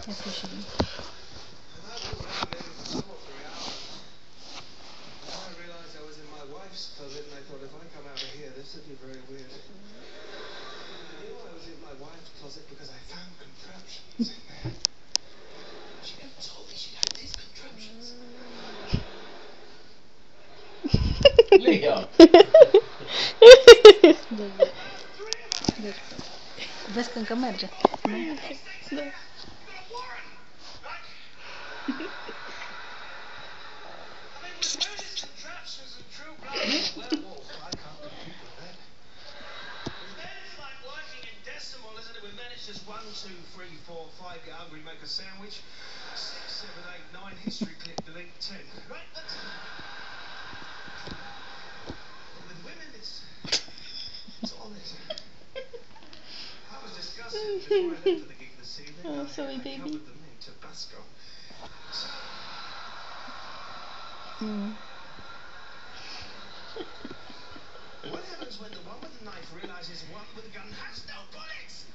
Efficient. I realised I was in my wife's closet, and I thought if I come out of here, this would be very weird. I knew I was in my wife's closet because I found contraptions in there. She never told me she had these contraptions. Leo! Vezi că încă merge. Nu? Da. Just 1, 2, 3, 4, 5, get hungry, make a sandwich. 6, 7, 8, 9, history clip, delete 10. Right, that's it. With women, it's all this. I was disgusted before I left for the gig this evening. Oh, sorry, baby. I covered them in Tabasco. What happens when the one with the knife realizes one with the gun has no bullets?